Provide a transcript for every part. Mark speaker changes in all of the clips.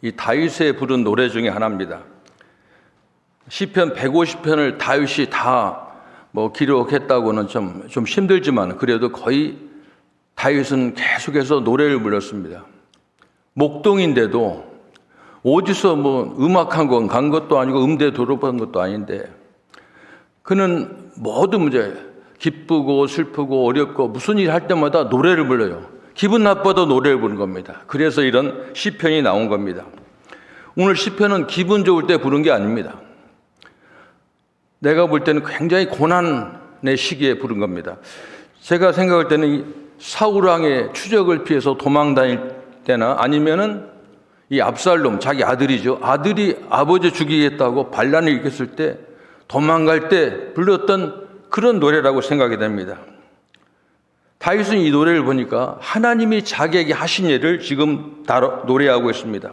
Speaker 1: 이 다윗의 부른 노래 중에 하나입니다. 시편 150편을 다윗이 다 기록했다고는 좀 힘들지만 그래도 거의 다윗은 계속해서 노래를 불렀습니다. 목동인데도 어디서 음악학원 간 것도 아니고 음대 졸업한 것도 아닌데 그는 모든 문제, 기쁘고 슬프고 어렵고 무슨 일 할 때마다 노래를 불러요. 기분 나빠도 노래를 부르는 겁니다. 그래서 이런 시편이 나온 겁니다. 오늘 시편은 기분 좋을 때 부른 게 아닙니다. 내가 볼 때는 굉장히 고난의 시기에 부른 겁니다. 제가 생각할 때는 사울왕의 추적을 피해서 도망 다닐 때나 아니면은 이 압살롬, 자기 아들이죠. 아들이 아버지 죽이겠다고 반란을 일으켰을 때 도망갈 때 불렀던 그런 노래라고 생각이 됩니다. 다윗은 이 노래를 보니까 하나님이 자기에게 하신 일을 지금 노래하고 있습니다.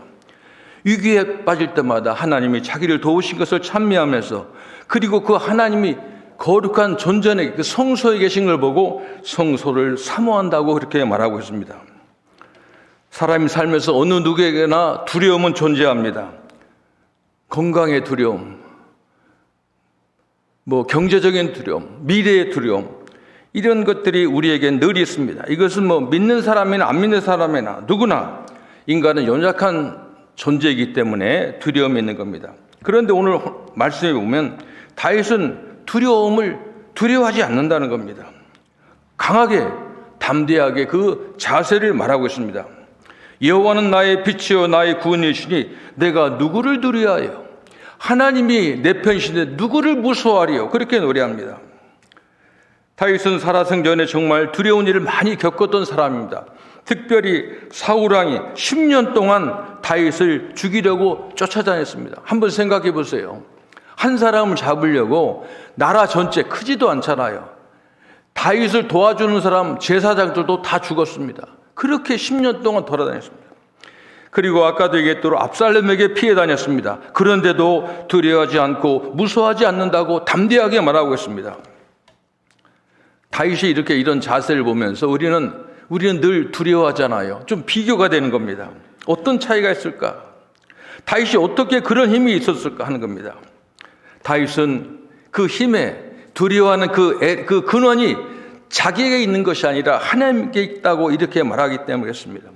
Speaker 1: 위기에 빠질 때마다 하나님이 자기를 도우신 것을 찬미하면서 그리고 그 하나님이 거룩한 존전의 그 성소에 계신 걸 보고 성소를 사모한다고 그렇게 말하고 있습니다. 사람이 살면서 어느 누구에게나 두려움은 존재합니다. 건강의 두려움, 경제적인 두려움, 미래의 두려움, 이런 것들이 우리에겐 늘 있습니다. 이것은 믿는 사람이나 안 믿는 사람이나 누구나 인간은 연약한 존재이기 때문에 두려움이 있는 겁니다. 그런데 오늘 말씀에 보면 다윗은 두려움을 두려워하지 않는다는 겁니다. 강하게 담대하게 그 자세를 말하고 있습니다. 여호와는 나의 빛이요 나의 구원이시니 내가 누구를 두려워하여 하나님이 내 편이신데 누구를 무서워하리요. 그렇게 노래합니다. 다윗은 살아생 전에 정말 두려운 일을 많이 겪었던 사람입니다. 특별히 사울왕이 10년 동안 다윗을 죽이려고 쫓아다녔습니다. 한번 생각해 보세요. 한 사람을 잡으려고 나라 전체 크지도 않잖아요. 다윗을 도와주는 사람 제사장들도 다 죽었습니다. 그렇게 10년 동안 돌아다녔습니다. 그리고 아까도 얘기했도록 압살롬에게 피해 다녔습니다. 그런데도 두려워하지 않고 무서워하지 않는다고 담대하게 말하고 있습니다. 다윗이 이런 자세를 보면서 우리는 늘 두려워하잖아요. 좀 비교가 되는 겁니다. 어떤 차이가 있을까? 다윗이 어떻게 그런 힘이 있었을까 하는 겁니다. 다윗은 그 힘에 두려워하는 그 근원이 자기에게 있는 것이 아니라 하나님께 있다고 이렇게 말하기 때문이었습니다.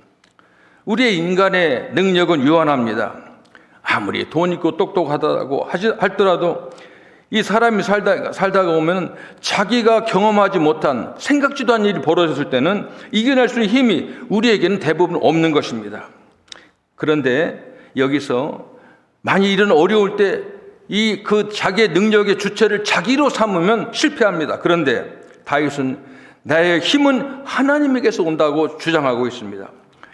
Speaker 1: 우리의 인간의 능력은 유한합니다. 아무리 돈 있고 똑똑하다고 할더라도 이 사람이 살다가 보면 자기가 경험하지 못한 생각지도 않은 일이 벌어졌을 때는 이겨낼 수 있는 힘이 우리에게는 대부분 없는 것입니다. 그런데 여기서 만약 이런 어려울 때 그 자기의 능력의 주체를 자기로 삼으면 실패합니다. 그런데 다윗은 나의 힘은 하나님에게서 온다고 주장하고 있습니다.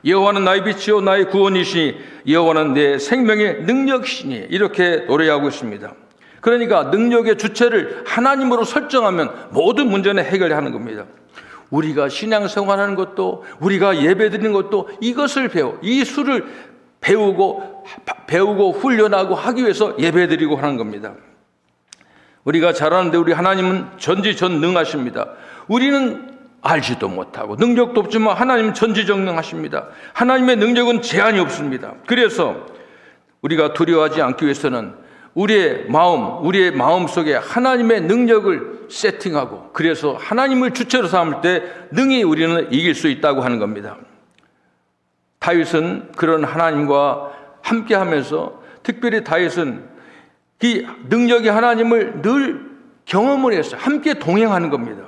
Speaker 1: 여호와는 나의 빛이요 나의 구원이시니 여호와는 내 생명의 능력이시니 이렇게 노래하고 있습니다. 그러니까 능력의 주체를 하나님으로 설정하면 모든 문제는 해결하는 겁니다. 우리가 신앙생활하는 것도 우리가 예배드리는 것도 이것을 이 수를 배우고 훈련하고 하기 위해서 예배드리고 하는 겁니다. 우리가 잘 아는데 우리 하나님은 전지전능하십니다. 우리는 알지도 못하고 능력도 없지만 하나님은 전지전능하십니다. 하나님의 능력은 제한이 없습니다. 그래서 우리가 두려워하지 않기 위해서는 우리의 마음 속에 하나님의 능력을 세팅하고 그래서 하나님을 주체로 삼을 때 능히 우리는 이길 수 있다고 하는 겁니다. 다윗은 그런 하나님과 함께 하면서 특별히 다윗은 이 능력의 하나님을 늘 경험을 했어요. 함께 동행하는 겁니다.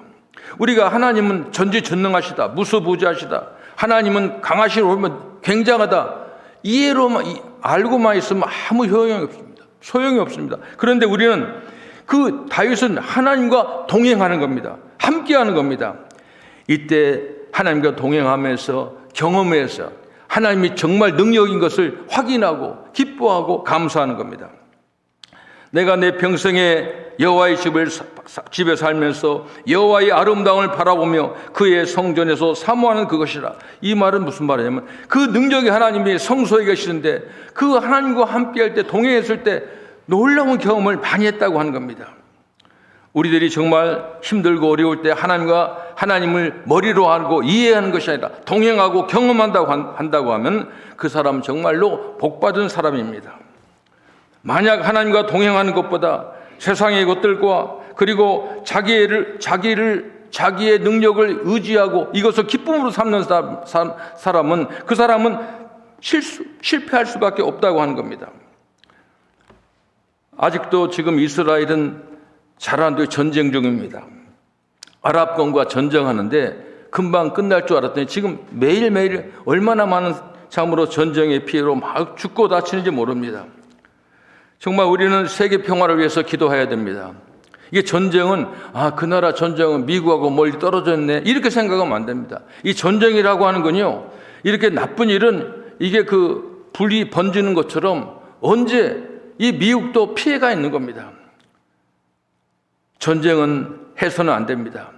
Speaker 1: 우리가 하나님은 전지전능하시다, 무소부지하시다, 하나님은 강하시고 보면 굉장하다, 이해로만 알고만 있으면 아무 소용이 없습니다. 그런데 우리는 그 다윗은 하나님과 동행하는 겁니다. 함께하는 겁니다. 이때 하나님과 동행하면서 경험해서 하나님이 정말 능력인 것을 확인하고 기뻐하고 감사하는 겁니다. 내가 내 평생에 여호와의 집에 살면서 여호와의 아름다움을 바라보며 그의 성전에서 사모하는 그것이라. 이 말은 무슨 말이냐면 그 능력이 하나님이 성소에 계시는데 그 하나님과 함께할 때 동행했을 때 놀라운 경험을 많이 했다고 하는 겁니다. 우리들이 정말 힘들고 어려울 때 하나님을 머리로 알고 이해하는 것이 아니라 동행하고 한다고 하면 그 사람은 정말로 복받은 사람입니다. 만약 하나님과 동행하는 것보다 세상의 것들과 그리고 자기의 능력을 의지하고 이것을 기쁨으로 삼는 사람은 그 사람은 실패할 수밖에 없다고 하는 겁니다. 아직도 지금 이스라엘은 잘하는데 전쟁 중입니다. 아랍권과 전쟁하는데 금방 끝날 줄 알았더니 지금 매일매일 얼마나 많은 참으로 전쟁의 피해로 막 죽고 다치는지 모릅니다. 정말 우리는 세계 평화를 위해서 기도해야 됩니다. 이게 전쟁은 그 나라 전쟁은 미국하고 멀리 떨어져 있네 이렇게 생각하면 안 됩니다. 이 전쟁이라고 하는 건요, 이렇게 나쁜 일은 이게 그 불이 번지는 것처럼 언제 이 미국도 피해가 있는 겁니다. 전쟁은 해서는 안 됩니다.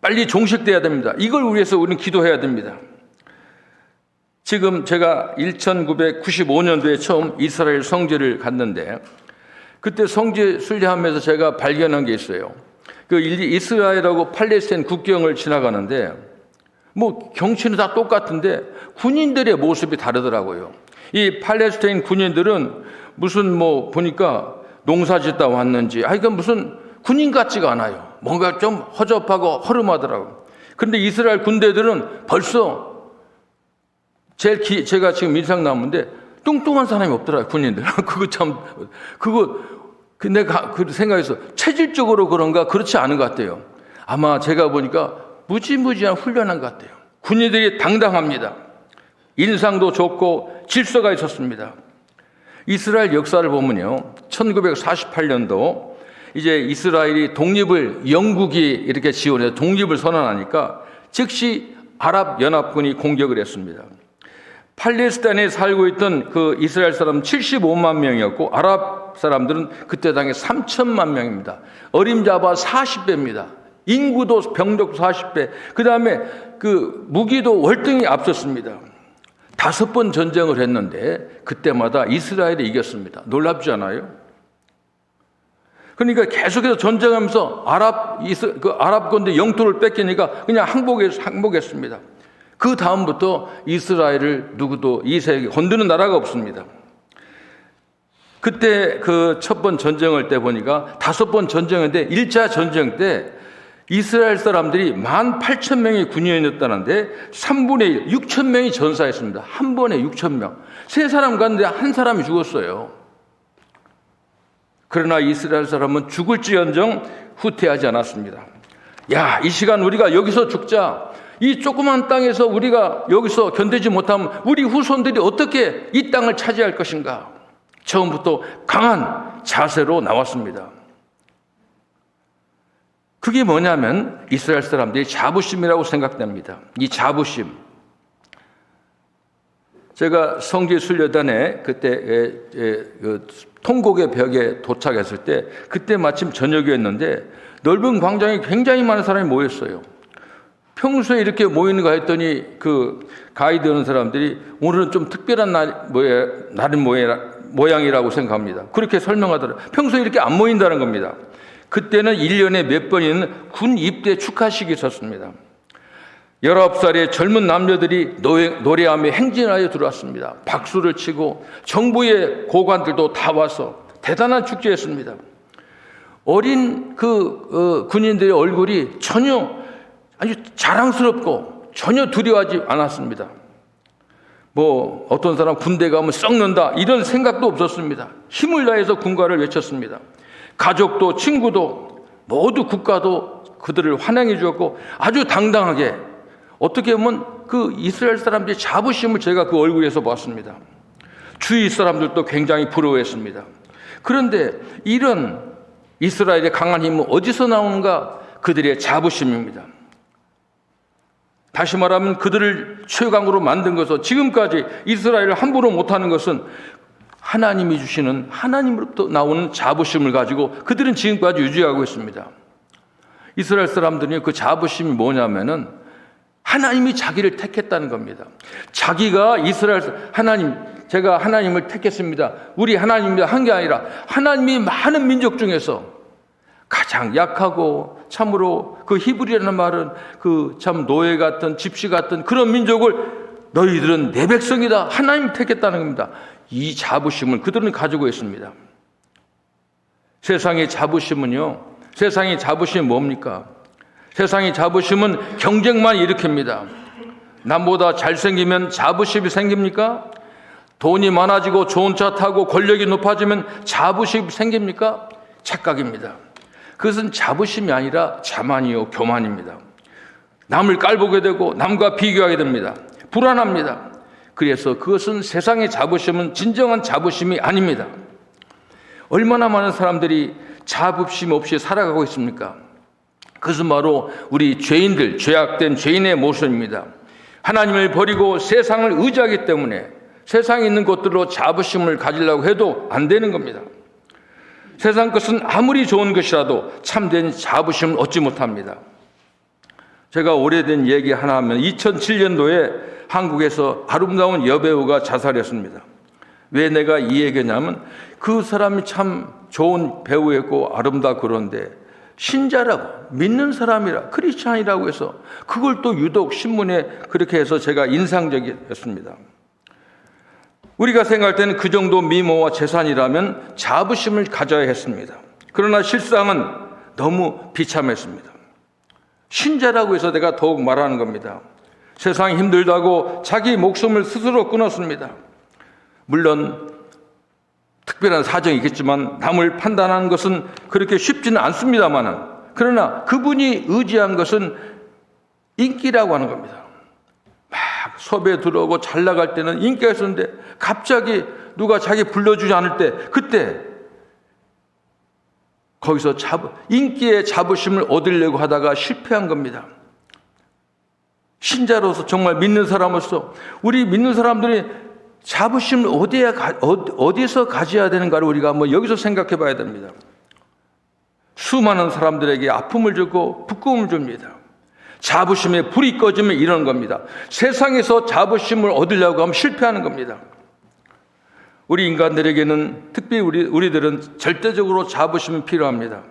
Speaker 1: 빨리 종식돼야 됩니다. 이걸 위해서 우리는 기도해야 됩니다. 지금 제가 1995년도에 처음 이스라엘 성지를 갔는데 그때 성지 순례하면서 제가 발견한 게 있어요. 그 이스라엘하고 팔레스타인 국경을 지나가는데 뭐 경치는 다 똑같은데 군인들의 모습이 다르더라고요. 이 팔레스타인 군인들은 무슨 뭐 보니까 농사 짓다 왔는지 이건 무슨 군인 같지가 않아요. 뭔가 좀 허접하고 허름하더라고요. 그런데 이스라엘 군대들은 벌써 제가 지금 인상 남은데 뚱뚱한 사람이 없더라고요, 군인들. 내가 그 생각해서 체질적으로 그런가 그렇지 않은 것 같아요. 아마 제가 보니까 무지무지한 훈련한 것 같아요. 군인들이 당당합니다. 인상도 좋고 질서가 있었습니다. 이스라엘 역사를 보면요, 1948년도 이제 이스라엘이 독립을 영국이 이렇게 지원해서 독립을 선언하니까 즉시 아랍연합군이 공격을 했습니다. 팔레스타인에 살고 있던 그 이스라엘 사람 75만 명이었고 아랍 사람들은 그때 당시 3천만 명입니다. 어림잡아 40배입니다. 인구도 병력도 40배. 그 다음에 그 무기도 월등히 앞섰습니다. 5번 전쟁을 했는데 그때마다 이스라엘이 이겼습니다. 놀랍지 않아요? 그러니까 계속해서 전쟁하면서 아랍권대 영토를 뺏기니까 그냥 항복했습니다. 그 다음부터 이스라엘을 누구도 이 세계에 건드는 나라가 없습니다. 그때 그 첫 번 전쟁을 때 보니까 5번 전쟁인데 1차 전쟁 때 이스라엘 사람들이 18,000명의 군인이었다는데 3분의 1, 6,000명이 전사했습니다. 한 번에 6,000명. 3사람 갔는데 한 사람이 죽었어요. 그러나 이스라엘 사람은 죽을지언정 후퇴하지 않았습니다. 이 시간 우리가 여기서 죽자. 이 조그만 땅에서 우리가 여기서 견디지 못하면 우리 후손들이 어떻게 이 땅을 차지할 것인가? 처음부터 강한 자세로 나왔습니다. 그게 뭐냐면 이스라엘 사람들이 자부심이라고 생각됩니다. 이 자부심. 제가 성지 순례단에 그때 통곡의 벽에 도착했을 때 그때 마침 저녁이었는데 넓은 광장에 굉장히 많은 사람이 모였어요. 평소에 이렇게 모이는가 했더니 그 가이드 하는 사람들이 오늘은 좀 특별한 날인 모양이라고 생각합니다. 그렇게 설명하더라고요. 평소에 이렇게 안 모인다는 겁니다. 그때는 1년에 몇 번이는 군 입대 축하식이 있었습니다. 19살의 젊은 남녀들이 노래하며 행진하여 들어왔습니다. 박수를 치고 정부의 고관들도 다 와서 대단한 축제였습니다. 어린 군인들의 얼굴이 전혀 아주 자랑스럽고 전혀 두려워하지 않았습니다. 뭐 어떤 사람 군대 가면 썩는다 이런 생각도 없었습니다. 힘을 다해서 군가를 외쳤습니다. 가족도 친구도 모두 국가도 그들을 환영해 주었고 아주 당당하게 어떻게 보면 그 이스라엘 사람들의 자부심을 제가 그 얼굴에서 봤습니다. 주위 사람들도 굉장히 부러워했습니다. 그런데 이런 이스라엘의 강한 힘은 어디서 나오는가? 그들의 자부심입니다. 다시 말하면 그들을 최강으로 만든 것은 지금까지 이스라엘을 함부로 못하는 것은 하나님이 주시는 하나님으로부터 나오는 자부심을 가지고 그들은 지금까지 유지하고 있습니다. 이스라엘 사람들이 그 자부심이 뭐냐면은 하나님이 자기를 택했다는 겁니다. 자기가 제가 하나님을 택했습니다. 우리 하나님입니다 한 게 아니라 하나님이 많은 민족 중에서 가장 약하고 참으로 그 히브리라는 말은 그 참 노예 같은 집시 같은 그런 민족을 너희들은 내 백성이다. 하나님 택했다는 겁니다. 이 자부심을 그들은 가지고 있습니다. 세상의 자부심은요. 세상의 자부심이 뭡니까? 세상의 자부심은 경쟁만 일으킵니다. 남보다 잘생기면 자부심이 생깁니까? 돈이 많아지고 좋은 차 타고 권력이 높아지면 자부심이 생깁니까? 착각입니다. 그것은 자부심이 아니라 자만이요 교만입니다. 남을 깔보게 되고 남과 비교하게 됩니다. 불안합니다. 그래서 그것은 세상의 자부심은 진정한 자부심이 아닙니다. 얼마나 많은 사람들이 자부심 없이 살아가고 있습니까? 그것은 바로 우리 죄인들, 죄악된 죄인의 모습입니다. 하나님을 버리고 세상을 의지하기 때문에 세상에 있는 것들로 자부심을 가지려고 해도 안 되는 겁니다. 세상 것은 아무리 좋은 것이라도 참된 자부심을 얻지 못합니다. 제가 오래된 얘기 하나 하면 2007년도에 한국에서 아름다운 여배우가 자살했습니다. 왜 내가 이 얘기냐면 그 사람이 참 좋은 배우였고 아름다워 그런데 신자라고 믿는 사람이라 크리스찬이라고 해서 그걸 또 유독 신문에 그렇게 해서 제가 인상적이었습니다. 우리가 생각할 때는 그 정도 미모와 재산이라면 자부심을 가져야 했습니다. 그러나 실상은 너무 비참했습니다. 신자라고 해서 내가 더욱 말하는 겁니다. 세상이 힘들다고 자기 목숨을 스스로 끊었습니다. 물론 특별한 사정이 있겠지만 남을 판단하는 것은 그렇게 쉽지는 않습니다만 그러나 그분이 의지한 것은 인기라고 하는 겁니다. 막 섭외 들어오고 잘 나갈 때는 인기가 있었는데 갑자기 누가 자기 불러주지 않을 때 그때 거기서 인기의 자부심을 얻으려고 하다가 실패한 겁니다. 신자로서 정말 믿는 사람으로서 우리 믿는 사람들이 자부심을 어디서 가져야 되는가를 우리가 한번 여기서 생각해 봐야 됩니다. 수많은 사람들에게 아픔을 주고 부끄러움을 줍니다. 자부심에 불이 꺼지면 이런 겁니다. 세상에서 자부심을 얻으려고 하면 실패하는 겁니다. 우리 인간들에게는 특히 우리들은 절대적으로 자부심이 필요합니다.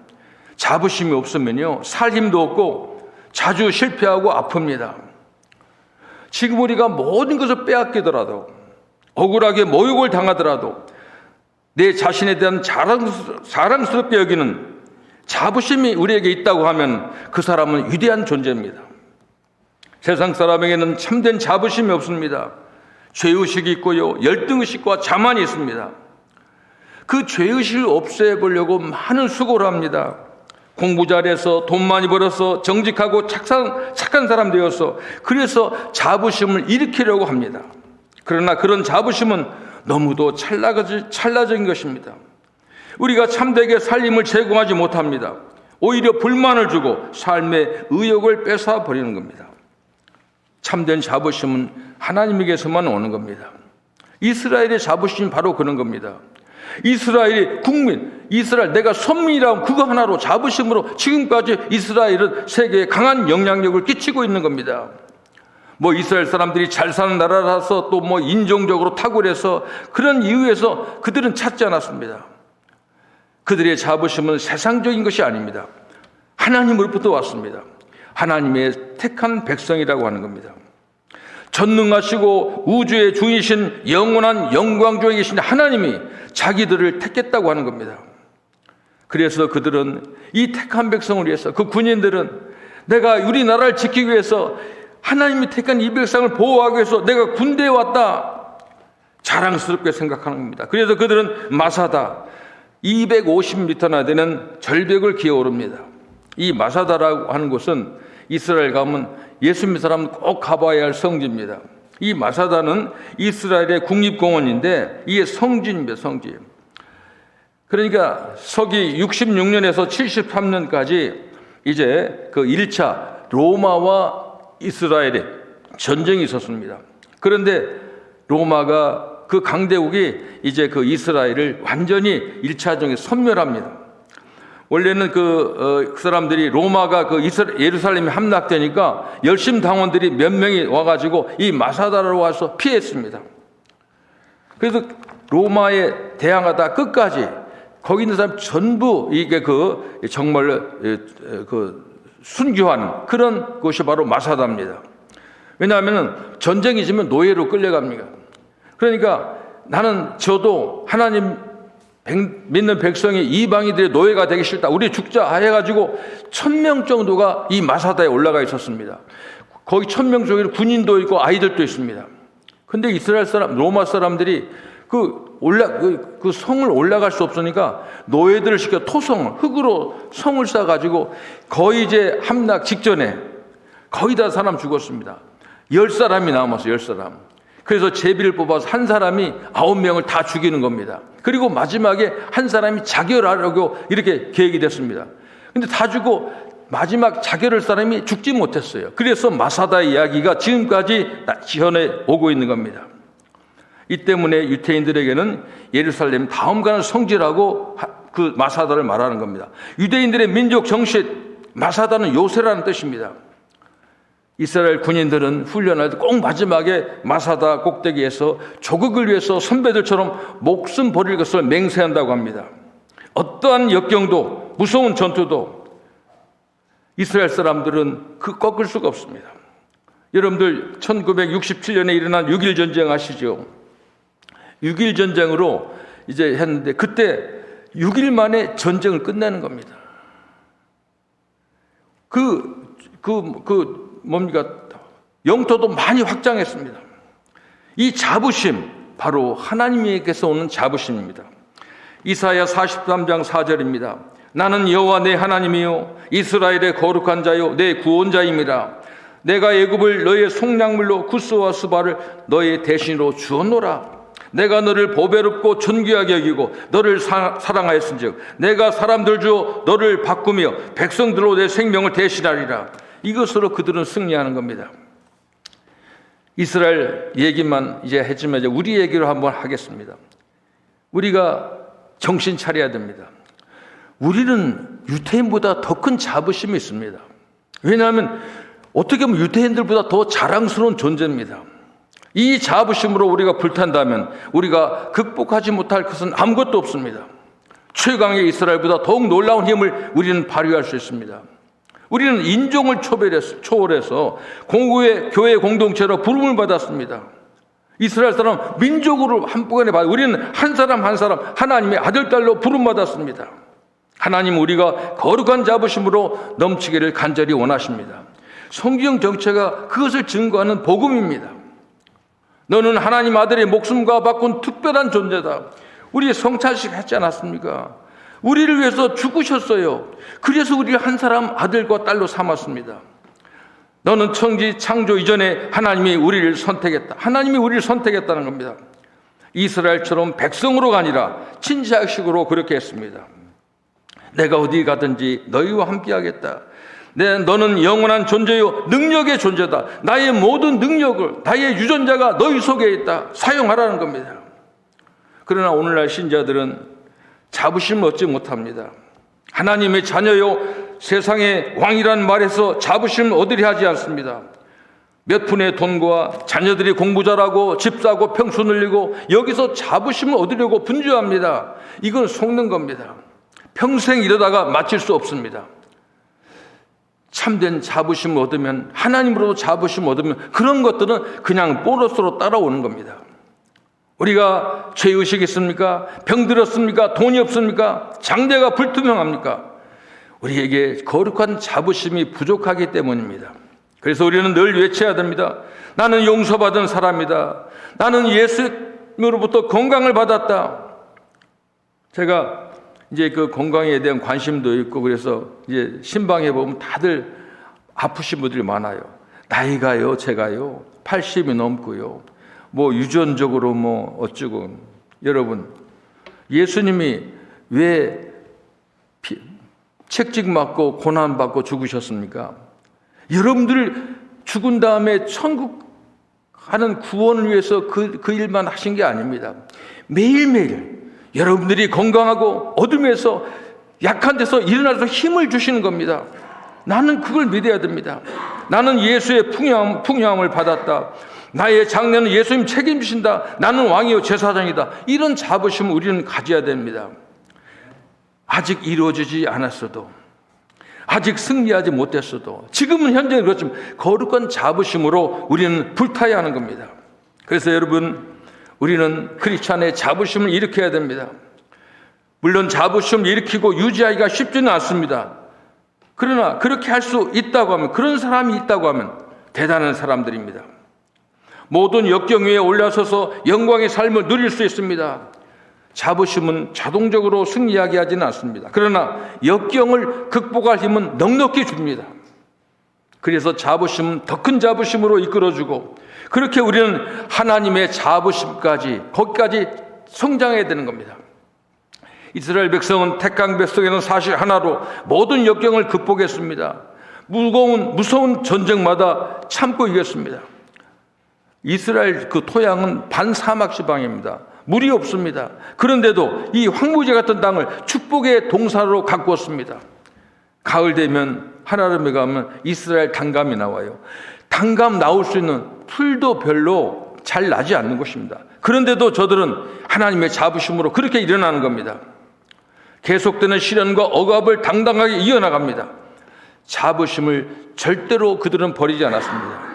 Speaker 1: 자부심이 없으면요 살 힘도 없고 자주 실패하고 아픕니다. 지금 우리가 모든 것을 빼앗기더라도 억울하게 모욕을 당하더라도 내 자신에 대한 자랑스럽게 여기는 자부심이 우리에게 있다고 하면 그 사람은 위대한 존재입니다. 세상 사람에게는 참된 자부심이 없습니다. 죄의식이 있고요 열등의식과 자만이 있습니다. 그 죄의식을 없애보려고 많은 수고를 합니다. 공부 잘해서 돈 많이 벌어서 정직하고 착한 사람 되어서 그래서 자부심을 일으키려고 합니다. 그러나 그런 자부심은 너무도 찰나적인 것입니다. 우리가 참되게 살림을 제공하지 못합니다. 오히려 불만을 주고 삶의 의욕을 뺏어버리는 겁니다. 참된 자부심은 하나님에게서만 오는 겁니다. 이스라엘의 자부심이 바로 그런 겁니다. 이스라엘이 이스라엘 내가 선민이라고 그거 하나로 자부심으로 지금까지 이스라엘은 세계에 강한 영향력을 끼치고 있는 겁니다. 이스라엘 사람들이 잘 사는 나라라서 또 인종적으로 탁월해서 그런 이유에서 그들은 찾지 않았습니다. 그들의 자부심은 세상적인 것이 아닙니다. 하나님으로부터 왔습니다. 하나님의 택한 백성이라고 하는 겁니다. 전능하시고 우주의 주이신 영원한 영광 중에 계신 하나님이 자기들을 택했다고 하는 겁니다. 그래서 그들은 이 택한 백성을 위해서 그 군인들은 내가 우리나라를 지키기 위해서 하나님이 택한 이 백성을 보호하기 위해서 내가 군대에 왔다 자랑스럽게 생각하는 겁니다. 그래서 그들은 마사다 250m나 되는 절벽을 기어오릅니다. 이 마사다라고 하는 곳은 이스라엘 가면 예수 믿는 사람은 꼭 가봐야 할 성지입니다. 이 마사다는 이스라엘의 국립공원인데 이게 성지입니다. 성지. 그러니까 서기 66년에서 73년까지 이제 그 1차 로마와 이스라엘의 전쟁이 있었습니다. 그런데 로마가 그 강대국이 이제 그 이스라엘을 완전히 1차전에 섬멸합니다. 원래는 그 사람들이 로마가 그 예루살렘에 함락되니까 열심 당원들이 몇 명이 와가지고 이 마사다로 와서 피했습니다. 그래서 로마에 대항하다 끝까지 거기 있는 사람 전부 이게 정말 순교하는 그런 곳이 바로 마사다입니다. 왜냐하면 전쟁이 지면 노예로 끌려갑니다. 그러니까 저도 하나님 믿는 백성이 이방인들의 노예가 되기 싫다. 우리 죽자 해가지고 1000명 정도가 이 마사다에 올라가 있었습니다. 거기 1000명 중에 군인도 있고 아이들도 있습니다. 근데 이스라엘 사람, 로마 사람들이 그 성을 올라갈 수 없으니까 노예들을 시켜 흙으로 성을 쌓아가지고 거의 이제 함락 직전에 거의 다 사람 죽었습니다. 10사람이 남았어요, 10사람. 그래서 제비를 뽑아서 한 사람이 9명을 다 죽이는 겁니다. 그리고 마지막에 한 사람이 자결하려고 이렇게 계획이 됐습니다. 근데 다 죽고 마지막 자결할 사람이 죽지 못했어요. 그래서 마사다 이야기가 지금까지 지현해 오고 있는 겁니다. 이 때문에 유대인들에게는 예루살렘 다음 가는 성지라고 그 마사다를 말하는 겁니다. 유대인들의 민족 정신, 마사다는 요새라는 뜻입니다. 이스라엘 군인들은 훈련할 때 꼭 마지막에 마사다 꼭대기에서 조국을 위해서 선배들처럼 목숨 버릴 것을 맹세한다고 합니다. 어떠한 역경도 무서운 전투도 이스라엘 사람들은 꺾을 수가 없습니다. 여러분들 1967년에 일어난 6.1 전쟁 아시죠? 6.1 전쟁으로 이제 했는데 그때 6일 만에 전쟁을 끝내는 겁니다. 영토도 많이 확장했습니다. 이 자부심, 바로 하나님에게서 오는 자부심입니다. 이사야 43장 4절입니다. 나는 여호와 내 하나님이요 이스라엘의 거룩한 자요 내 구원자임이라. 내가 애굽을 너의 속량물로 구스와 스바를 너의 대신으로 주었노라. 내가 너를 보배롭고 존귀하게 여기고 너를 사랑하였은즉 내가 사람들 주어 너를 바꾸며 백성들로 내 생명을 대신하리라. 이것으로 그들은 승리하는 겁니다. 이스라엘 얘기만 이제 했지만 이제 우리 얘기로 한번 하겠습니다. 우리가 정신 차려야 됩니다. 우리는 유대인보다 더 큰 자부심이 있습니다. 왜냐하면 어떻게 보면 유대인들보다 더 자랑스러운 존재입니다. 이 자부심으로 우리가 불탄다면 우리가 극복하지 못할 것은 아무것도 없습니다. 최강의 이스라엘보다 더욱 놀라운 힘을 우리는 발휘할 수 있습니다. 우리는 인종을 초월해서 교회 공동체로 부름을 받았습니다. 이스라엘 사람 민족으로 한꺼번에 우리는 한 사람 한 사람 하나님의 아들, 딸로 부름받았습니다. 하나님 우리가 거룩한 자부심으로 넘치기를 간절히 원하십니다. 성경 정체가 그것을 증거하는 복음입니다. 너는 하나님 아들의 목숨과 바꾼 특별한 존재다. 우리 성찬식 했지 않았습니까? 우리를 위해서 죽으셨어요. 그래서 우리를 한 사람 아들과 딸로 삼았습니다. 너는 천지 창조 이전에 하나님이 우리를 선택했다. 하나님이 우리를 선택했다는 겁니다. 이스라엘처럼 백성으로가 아니라 친자식으로 그렇게 했습니다. 내가 어디 가든지 너희와 함께하겠다. 너는 영원한 존재요 능력의 존재다. 나의 모든 능력을, 나의 유전자가 너희 속에 있다. 사용하라는 겁니다. 그러나 오늘날 신자들은 자부심을 얻지 못합니다. 하나님의 자녀요 세상의 왕이란 말에서 자부심을 얻으려 하지 않습니다. 몇 푼의 돈과 자녀들이 공부 잘하고 집 사고 평수 늘리고 여기서 자부심을 얻으려고 분주합니다. 이건 속는 겁니다. 평생 이러다가 마칠 수 없습니다. 참된 자부심을 얻으면, 하나님으로도 자부심을 얻으면 그런 것들은 그냥 보너스로 따라오는 겁니다. 우리가 죄의식이 있습니까? 병들었습니까? 돈이 없습니까? 장래가 불투명합니까? 우리에게 거룩한 자부심이 부족하기 때문입니다. 그래서 우리는 늘 외쳐야 됩니다. 나는 용서받은 사람이다. 나는 예수님으로부터 건강을 받았다. 제가 이제 그 건강에 대한 관심도 있고 그래서 이제 신방에 보면 다들 아프신 분들이 많아요. 나이가요, 제가요, 80이 넘고요. 뭐 유전적으로 뭐 어쩌고. 여러분, 예수님이 왜 책찍 맞고 고난 받고 죽으셨습니까? 여러분들 죽은 다음에 천국 하는 구원을 위해서 그 일만 하신 게 아닙니다. 매일매일 여러분들이 건강하고 어둠에서 약한 데서 일어나서 힘을 주시는 겁니다. 나는 그걸 믿어야 됩니다. 나는 예수의 풍요함을 받았다. 나의 장래는 예수님 책임지신다. 나는 왕이요 제사장이다. 이런 자부심을 우리는 가져야 됩니다. 아직 이루어지지 않았어도, 아직 승리하지 못했어도, 지금은 현재 그렇지만 거룩한 자부심으로 우리는 불타야 하는 겁니다. 그래서 여러분, 우리는 크리스찬의 자부심을 일으켜야 됩니다. 물론 자부심을 일으키고 유지하기가 쉽지는 않습니다. 그러나 그렇게 할 수 있다고 하면, 그런 사람이 있다고 하면 대단한 사람들입니다. 모든 역경 위에 올라서서 영광의 삶을 누릴 수 있습니다. 자부심은 자동적으로 승리하게 하지는 않습니다. 그러나 역경을 극복할 힘은 넉넉히 줍니다. 그래서 자부심은 더 큰 자부심으로 이끌어주고, 그렇게 우리는 하나님의 자부심까지, 거기까지 성장해야 되는 겁니다. 이스라엘 백성은 택한 백성에는 사실 하나로 모든 역경을 극복했습니다. 무서운 전쟁마다 참고 이겼습니다. 이스라엘 그 토양은 반사막 지방입니다. 물이 없습니다. 그런데도 이 황무지 같은 땅을 축복의 동산으로 가꾸었습니다. 가을 되면, 한여름에 가면 이스라엘 단감이 나와요. 단감 나올 수 있는 풀도 별로 잘 나지 않는 곳입니다. 그런데도 저들은 하나님의 자부심으로 그렇게 일어나는 겁니다. 계속되는 시련과 억압을 당당하게 이어나갑니다. 자부심을 절대로 그들은 버리지 않았습니다.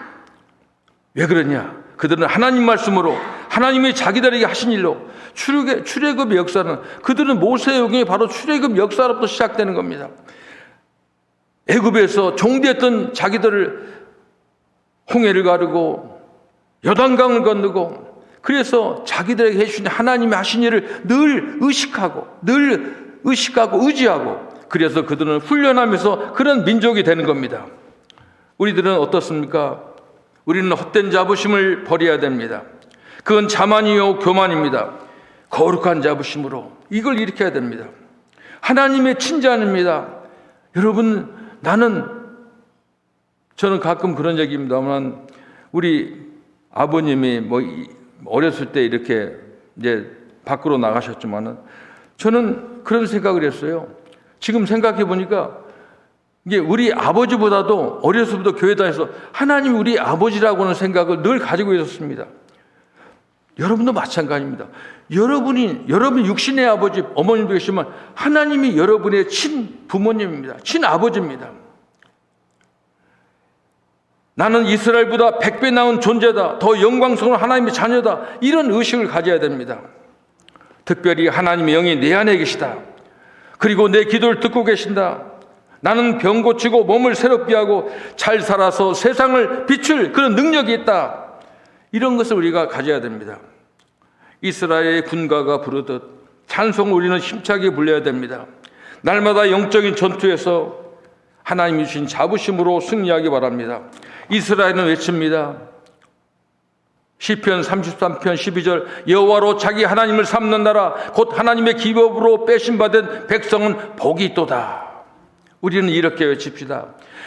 Speaker 1: 왜 그러냐? 그들은 하나님 말씀으로, 하나님이 자기들에게 하신 일로, 출애굽의 역사는, 그들은 모세의 역경이 바로 출애굽 역사로부터 시작되는 겁니다. 애굽에서 종되었던 자기들을 홍해를 가르고 요단강을 건너고, 그래서 자기들에게 해주신 하나님이 하신 일을 늘 의식하고 의지하고, 그래서 그들은 훈련하면서 그런 민족이 되는 겁니다. 우리들은 어떻습니까? 우리는 헛된 자부심을 버려야 됩니다. 그건 자만이요 교만입니다. 거룩한 자부심으로 이걸 일으켜야 됩니다. 하나님의 친자입니다. 여러분, 저는 가끔 그런 얘기입니다만, 우리 아버님이 어렸을 때 이렇게 이제 밖으로 나가셨지만은, 저는 그런 생각을 했어요. 지금 생각해 보니까 이게 우리 아버지보다도 어렸을 때부터 교회 다녀서 하나님이 우리 아버지라고 하는 생각을 늘 가지고 있었습니다. 여러분도 마찬가지입니다. 여러분 육신의 아버지, 어머님도 계시지만 하나님이 여러분의 친부모님입니다. 친아버지입니다. 나는 이스라엘보다 100배 나은 존재다. 더 영광스러운 하나님의 자녀다. 이런 의식을 가져야 됩니다. 특별히 하나님의 영이 내 안에 계시다. 그리고 내 기도를 듣고 계신다. 나는 병 고치고 몸을 새롭게 하고 잘 살아서 세상을 비출 그런 능력이 있다. 이런 것을 우리가 가져야 됩니다. 이스라엘의 군가가 부르듯 찬송을 우리는 힘차게 불러야 됩니다. 날마다 영적인 전투에서 하나님이 주신 자부심으로 승리하기 바랍니다. 이스라엘은 외칩니다. 시편 33편 12절, 여호와로 자기 하나님을 삼는 나라 곧 하나님의 기업으로 빼심받은 백성은 복이 있도다. 우리는 이렇게 외칩시다.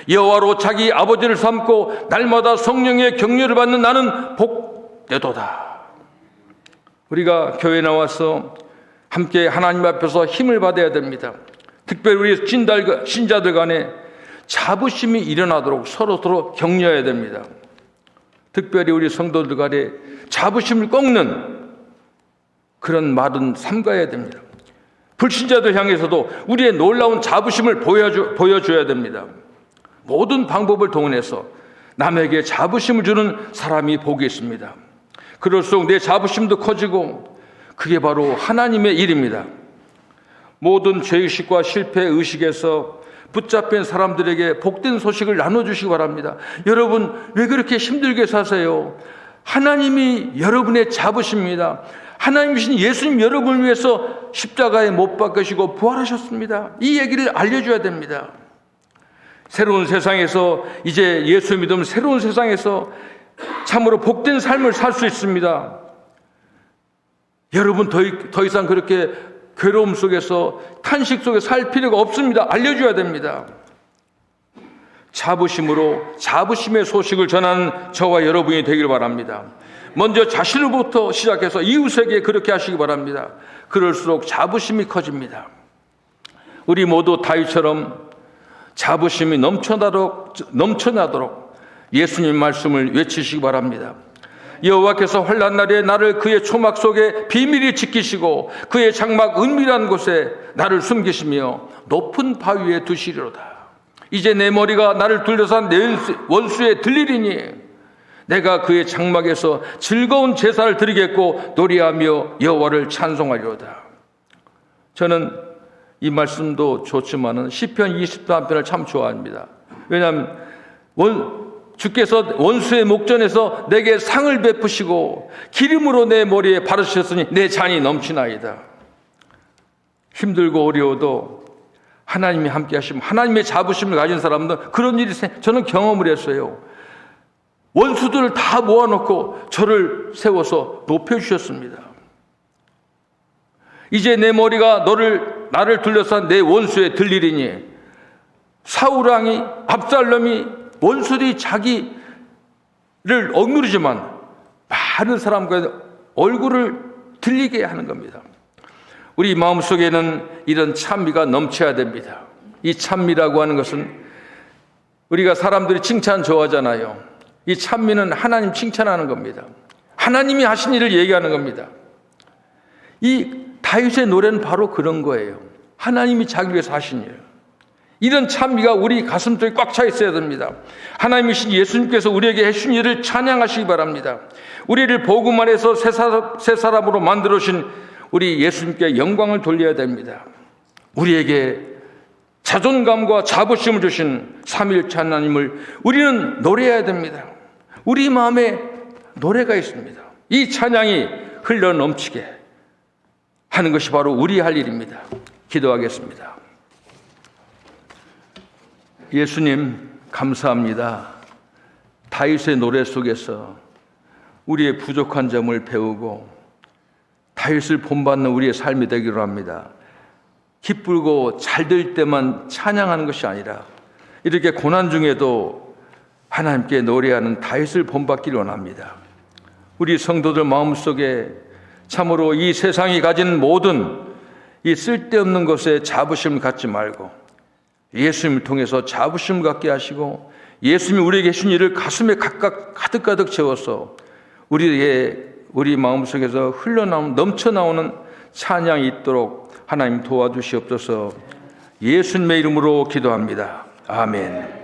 Speaker 1: 여호와로 자기 아버지를 삼고 날마다 성령의 격려를 받는 나는 복되도다. 우리가 교회에 나와서 함께 하나님 앞에서 힘을 받아야 됩니다. 특별히 우리 신자들 간에 자부심이 일어나도록 서로 격려해야 됩니다. 특별히 우리 성도들 간에 자부심을 꺾는 그런 말은 삼가야 됩니다. 불신자들 향해서도 우리의 놀라운 자부심을 보여줘야 됩니다. 모든 방법을 동원해서 남에게 자부심을 주는 사람이 복이 있습니다. 그럴수록 내 자부심도 커지고, 그게 바로 하나님의 일입니다. 모든 죄의식과 실패의식에서 붙잡힌 사람들에게 복된 소식을 나눠주시기 바랍니다. 여러분, 왜 그렇게 힘들게 사세요? 하나님이 여러분의 자부심입니다. 하나님이신 예수님 여러분을 위해서 십자가에 못 박으시고 부활하셨습니다. 이 얘기를 알려줘야 됩니다. 새로운 세상에서, 이제 예수 믿으면 새로운 세상에서 참으로 복된 삶을 살 수 있습니다. 여러분 더 이상 그렇게 괴로움 속에서, 탄식 속에 살 필요가 없습니다. 알려줘야 됩니다. 자부심의 소식을 전하는 저와 여러분이 되길 바랍니다. 먼저 자신으로부터 시작해서 이웃에게 그렇게 하시기 바랍니다. 그럴수록 자부심이 커집니다. 우리 모두 다윗처럼 자부심이 넘쳐나도록 예수님 말씀을 외치시기 바랍니다. 여호와께서 환난 날에 나를 그의 초막 속에 비밀히 지키시고 그의 장막 은밀한 곳에 나를 숨기시며 높은 바위에 두시리로다. 이제 내 머리가 나를 둘러싼 내 원수에 들리리니 내가 그의 장막에서 즐거운 제사를 드리겠고 노래하며 여호와를 찬송하리로다. 저는 이 말씀도 좋지만은 시편 23편을 참 좋아합니다. 왜냐하면 주께서 원수의 목전에서 내게 상을 베푸시고 기름으로 내 머리에 바르셨으니 내 잔이 넘치나이다. 힘들고 어려워도 하나님이 함께 하시면 하나님의 자부심을 가진 사람들은 그런 일이 저는 경험을 했어요. 원수들을 다 모아놓고 저를 세워서 높여주셨습니다. 이제 내 머리가 나를 둘러싼 내 원수에 들리리니 사울왕이 압살롬이 원수들이 자기를 억누르지만 많은 사람과 얼굴을 들리게 하는 겁니다. 우리 마음속에는 이런 찬미가 넘쳐야 됩니다. 이 찬미라고 하는 것은 우리가 사람들이 칭찬 좋아하잖아요. 이 찬미는 하나님 칭찬하는 겁니다. 하나님이 하신 일을 얘기하는 겁니다. 이 다윗의 노래는 바로 그런 거예요. 하나님이 자기 위해서 하신 일. 이런 찬미가 우리 가슴속에 꽉 차 있어야 됩니다. 하나님이신 예수님께서 우리에게 해주신 일을 찬양하시기 바랍니다. 우리를 복음 안에서 새 사람으로 만들어주신 우리 예수님께 영광을 돌려야 됩니다. 우리에게 자존감과 자부심을 주신 삼위일체 하나님을 우리는 노래해야 됩니다. 우리 마음에 노래가 있습니다. 이 찬양이 흘러 넘치게 하는 것이 바로 우리 할 일입니다. 기도하겠습니다. 예수님 감사합니다. 다윗의 노래 속에서 우리의 부족한 점을 배우고 다윗을 본받는 우리의 삶이 되기로 합니다. 기쁘고 잘 될 때만 찬양하는 것이 아니라 이렇게 고난 중에도 하나님께 노래하는 다윗을 본받기를 원합니다. 우리 성도들 마음속에 참으로 이 세상이 가진 모든 이 쓸데없는 것에 자부심을 갖지 말고 예수님을 통해서 자부심을 갖게 하시고 예수님이 우리에게 주신 일을 가슴에 각각 가득가득 채워서 우리 마음속에서 넘쳐나오는 찬양이 있도록 하나님 도와주시옵소서. 예수님의 이름으로 기도합니다. 아멘.